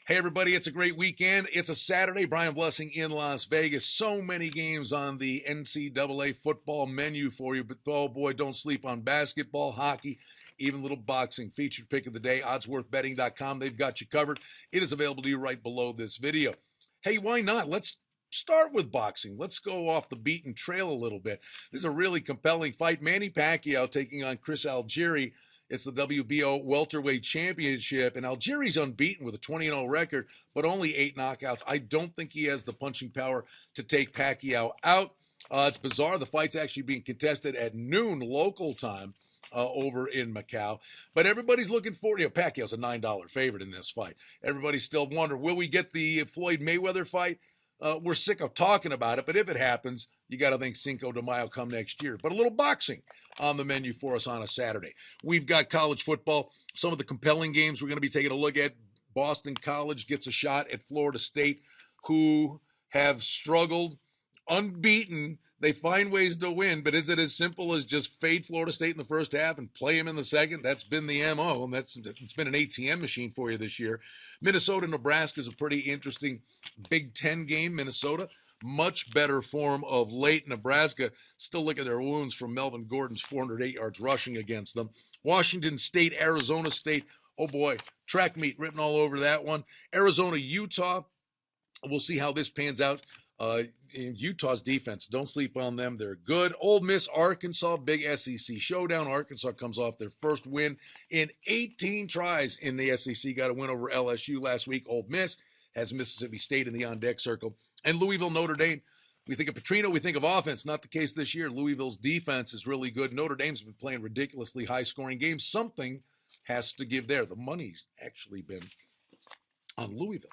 Hey, everybody, it's a great weekend. It's a Saturday. Brian Blessing in Las Vegas. So many games on the NCAA football menu for you. But, oh boy, don't sleep on basketball, hockey, even little boxing. Featured pick of the day, oddsworthbetting.com. They've got you covered. It is available to you right below this video. Hey, why not? Let's start with boxing. Let's go off the beaten trail a little bit. This is a really compelling fight. Manny Pacquiao taking on Chris Algieri. It's the WBO welterweight championship, and Algieri's unbeaten with a 20-0 record, but only 8 knockouts. I don't think he has the punching power to take Pacquiao out. It's bizarre. The fight's actually being contested at noon local time over in Macau, but everybody's looking forward. Pacquiao's a $9 favorite in this fight. Everybody's still wondering, will we get the Floyd Mayweather fight? We're sick of talking about it, but if it happens, you got to think Cinco de Mayo come next year. But a little boxing on the menu for us on a Saturday. We've got college football, some of the compelling games we're going to be taking a look at. Boston College gets a shot at Florida State, who have struggled, unbeaten. They find ways to win, but is it as simple as just fade Florida State in the first half and play them in the second? That's been the MO, and it's been an ATM machine for you this year. Minnesota-Nebraska is a pretty interesting Big Ten game. Minnesota, much better form of late. Nebraska still licking their wounds from Melvin Gordon's 408 yards rushing against them. Washington State, Arizona State, oh boy, track meet written all over that one. Arizona, Utah, we'll see how this pans out. In Utah's defense, don't sleep on them. They're good. Ole Miss, Arkansas, big SEC showdown. Arkansas comes off their first win in 18 tries in the SEC. Got a win over LSU last week. Ole Miss has Mississippi State in the on-deck circle. And Louisville, Notre Dame. We think of Petrino, we think of offense. Not the case this year. Louisville's defense is really good. Notre Dame's been playing ridiculously high-scoring games. Something has to give there. The money's actually been on Louisville.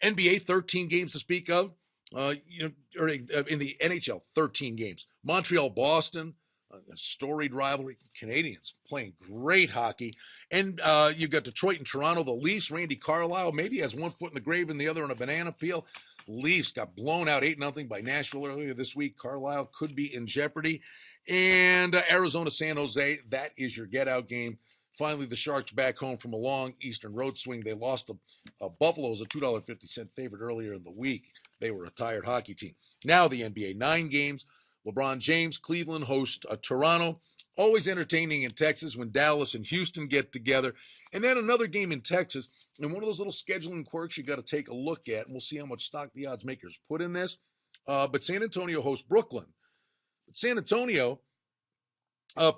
NBA, 13 games to speak of. Or in the NHL, 13 games. Montreal, Boston, a storied rivalry. Canadians playing great hockey. And you've got Detroit and Toronto. The Leafs, Randy Carlyle, maybe has one foot in the grave and the other on a banana peel. Leafs got blown out 8-0 by Nashville earlier this week. Carlisle could be in jeopardy. And Arizona, San Jose, that is your get-out game. Finally, the Sharks back home from a long Eastern road swing. They lost to Buffalo as a $2.50 favorite earlier in the week. They were a tired hockey team. Now the NBA, 9 games. LeBron James, Cleveland hosts Toronto. Always entertaining in Texas when Dallas and Houston get together. And then another game in Texas. And one of those little scheduling quirks you got to take a look at. And we'll see how much stock the odds makers put in this. But San Antonio hosts Brooklyn. But San Antonio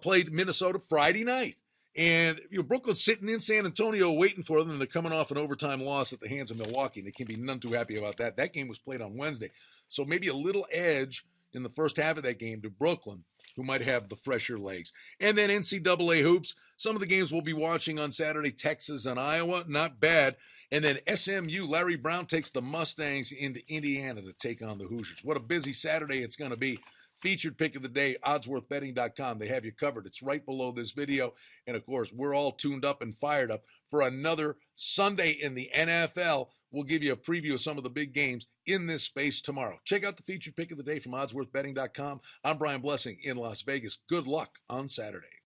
played Minnesota Friday night. And Brooklyn's sitting in San Antonio waiting for them, and they're coming off an overtime loss at the hands of Milwaukee. They can be none too happy about that. That game was played on Wednesday. So maybe a little edge in the first half of that game to Brooklyn, who might have the fresher legs. And then NCAA hoops. Some of the games we'll be watching on Saturday, Texas and Iowa, not bad. And then SMU, Larry Brown takes the Mustangs into Indiana to take on the Hoosiers. What a busy Saturday it's going to be. Featured pick of the day, oddsworthbetting.com. They have you covered. It's right below this video. And, of course, we're all tuned up and fired up for another Sunday in the NFL. We'll give you a preview of some of the big games in this space tomorrow. Check out the featured pick of the day from oddsworthbetting.com. I'm Brian Blessing in Las Vegas. Good luck on Saturday.